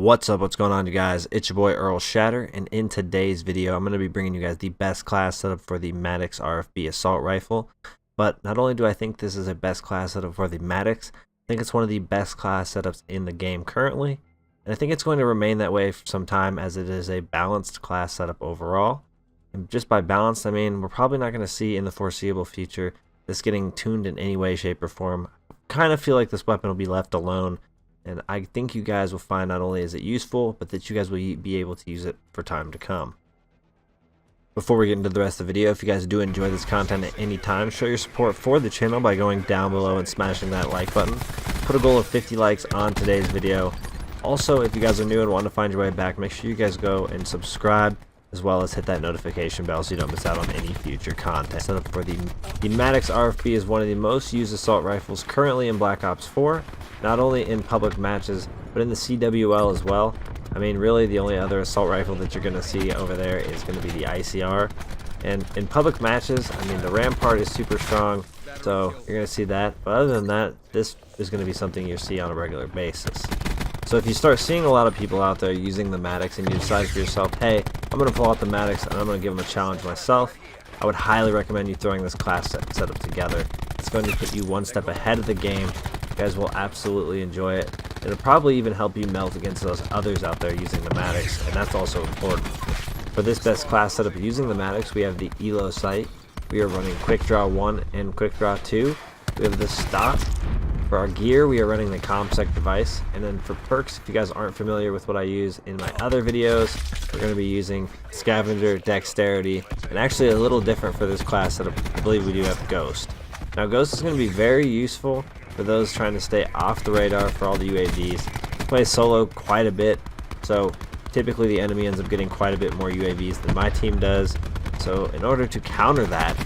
What's up, what's going on, you guys? It's your boy Earl Shatter, and in today's video I'm going to be bringing you guys the best class setup for the Maddox RFB assault rifle. But not only do I think this is a best class setup for the Maddox, I think it's one of the best class setups in the game currently, and I think it's going to remain that way for some time, as it is a balanced class setup overall. And just by balanced, I mean we're probably not going to see in the foreseeable future this getting tuned in any way, shape, or form. I kind of feel like this weapon will be left alone, and I think you guys will find not only is it useful, but that you guys will be able to use it for time to come. Before we get into the rest of the video, if you guys do enjoy this content at any time, show your support for the channel by going down below and smashing that like button. Put a goal of 50 likes on today's video. Also, if you guys are new and want to find your way back, make sure you guys go and subscribe, as well as hit that notification bell so you don't miss out on any future content. Setup for the Maddox RFB is one of the most used assault rifles currently in Black Ops 4, not only in public matches, but in the CWL as well. I mean, really the only other assault rifle that you're going to see over there is going to be the ICR. And in public matches, I mean, the Rampart is super strong, so you're going to see that. But other than that, this is going to be something you see on a regular basis. So if you start seeing a lot of people out there using the Maddox and you decide for yourself, hey, I'm going to pull out the Maddox and I'm going to give them a challenge myself, I would highly recommend you throwing this class setup together. It's going to put you one step ahead of the game. You guys will absolutely enjoy it. It'll probably even help you melt against those others out there using the Maddox, and that's also important. For this best class setup using the Maddox, we have the ELO sight. We are running Quick Draw 1 and Quick Draw 2. We have the stock. For our gear, we are running the ComSec device, and then for perks, if you guys aren't familiar with what I use in my other videos, we're going to be using Scavenger, Dexterity, and actually a little different for this class setup, I believe we do have Ghost. Now Ghost is going to be very useful for those trying to stay off the radar for all the UAVs. I play solo quite a bit, so typically the enemy ends up getting quite a bit more UAVs than my team does. So in order to counter that,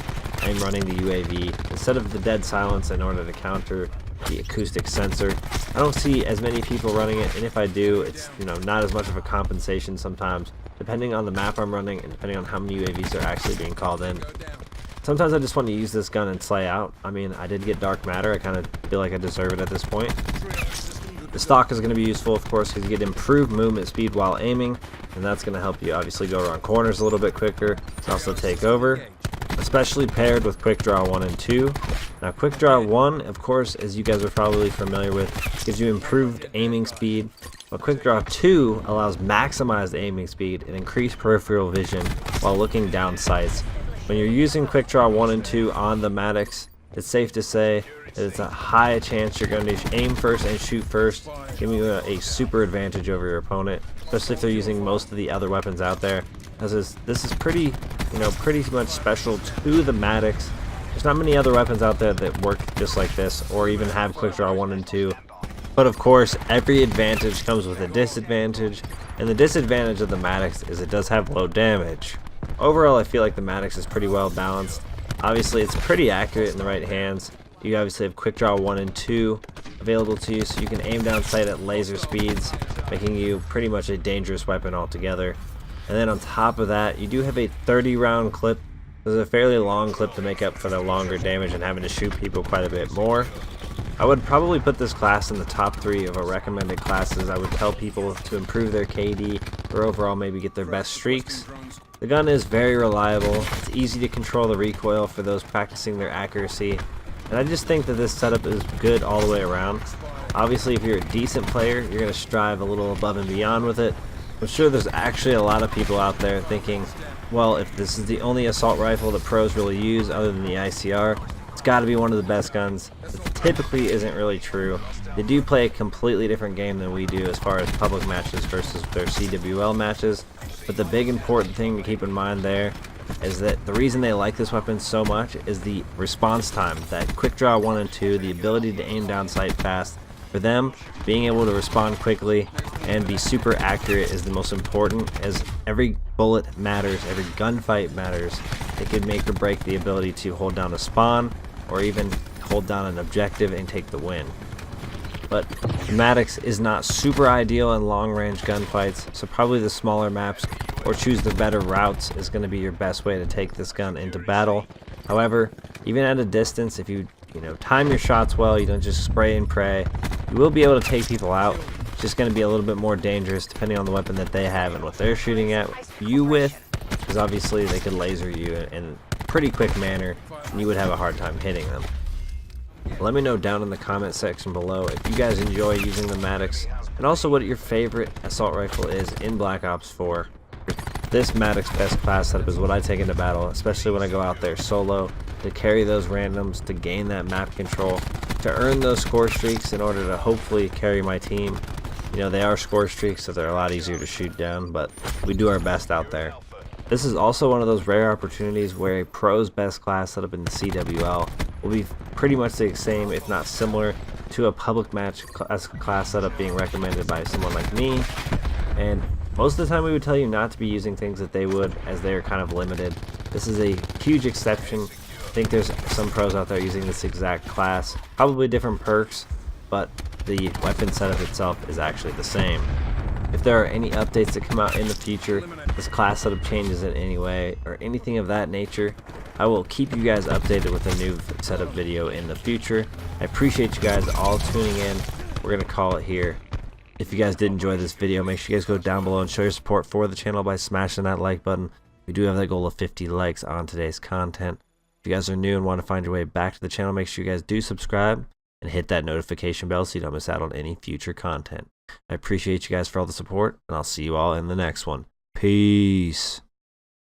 I'm running the UAV instead of the dead silence in order to counter the acoustic sensor. I don't see as many people running it, and if I do, it's not as much of a compensation sometimes, depending on the map I'm running and depending on how many UAVs are actually being called in. Sometimes I just want to use this gun and slay out. I mean, I did get Dark Matter. I kind of feel like I deserve it at this point. The stock is going to be useful, of course, because you get improved movement speed while aiming, and that's going to help you obviously go around corners a little bit quicker. It's also take over, especially paired with Quick Draw 1 and 2. Now Quick Draw 1, of course, as you guys are probably familiar with, gives you improved aiming speed, but Quick Draw 2 allows maximized aiming speed and increased peripheral vision while looking down sights. When you're using Quick Draw 1 and 2 on the Maddox, it's safe to say that it's a high chance you're going to aim first and shoot first, giving you a super advantage over your opponent, especially if they're using most of the other weapons out there. As this is pretty much special to the Maddox. There's not many other weapons out there that work just like this, or even have Quick Draw 1 and 2. But of course, every advantage comes with a disadvantage, and the disadvantage of the Maddox is it does have low damage. Overall, I feel like the Maddox is pretty well balanced. Obviously, it's pretty accurate in the right hands. You obviously have Quick Draw 1 and 2 available to you, so you can aim down sight at laser speeds, making you pretty much a dangerous weapon altogether. And then on top of that, you do have a 30-round clip. This is a fairly long clip to make up for the longer damage and having to shoot people quite a bit more. I would probably put this class in the top 3 of our recommended classes. I would tell people to improve their KD or overall maybe get their best streaks. The gun is very reliable. It's easy to control the recoil for those practicing their accuracy. And I just think that this setup is good all the way around. Obviously, if you're a decent player, you're going to strive a little above and beyond with it. I'm sure there's actually a lot of people out there thinking, well, if this is the only assault rifle that pros really use other than the ICR, it's got to be one of the best guns. It typically isn't really true. They do play a completely different game than we do as far as public matches versus their CWL matches. But the big important thing to keep in mind there is that the reason they like this weapon so much is the response time. That Quick Draw 1 and 2, the ability to aim down sight fast. For them, being able to respond quickly and be super accurate is the most important, as every bullet matters, every gunfight matters. It could make or break the ability to hold down a spawn or even hold down an objective and take the win. But the Maddox is not super ideal in long-range gunfights, so probably the smaller maps or choose the better routes is going to be your best way to take this gun into battle. However, even at a distance, if you time your shots well, you don't just spray and pray, you will be able to take people out. It's just going to be a little bit more dangerous depending on the weapon that they have and what they're shooting at you with, because obviously they could laser you in a pretty quick manner and you would have a hard time hitting them. Let me know down in the comment section below if you guys enjoy using the Maddox, and also what your favorite assault rifle is in Black Ops 4. This Maddox best class setup is what I take into battle, especially when I go out there solo, to carry those randoms, to gain that map control, to earn those score streaks in order to hopefully carry my team. You know, they are score streaks, so they're a lot easier to shoot down, but we do our best out there. This is also one of those rare opportunities where a pro's best class setup in the CWL will be pretty much the same, if not similar, to a public match class setup being recommended by someone like me. And most of the time we would tell you not to be using things that they would, as they are kind of limited. This is a huge exception. I think there's some pros out there using this exact class, probably different perks, but the weapon setup itself is actually the same. If there are any updates that come out in the future, this class setup changes in any way, or anything of that nature, I will keep you guys updated with a new setup video in the future. I appreciate you guys all tuning in. We're going to call it here. If you guys did enjoy this video, make sure you guys go down below and show your support for the channel by smashing that like button. We do have that goal of 50 likes on today's content. If you guys are new and want to find your way back to the channel, make sure you guys do subscribe and hit that notification bell so you don't miss out on any future content. I appreciate you guys for all the support, and I'll see you all in the next one. Peace.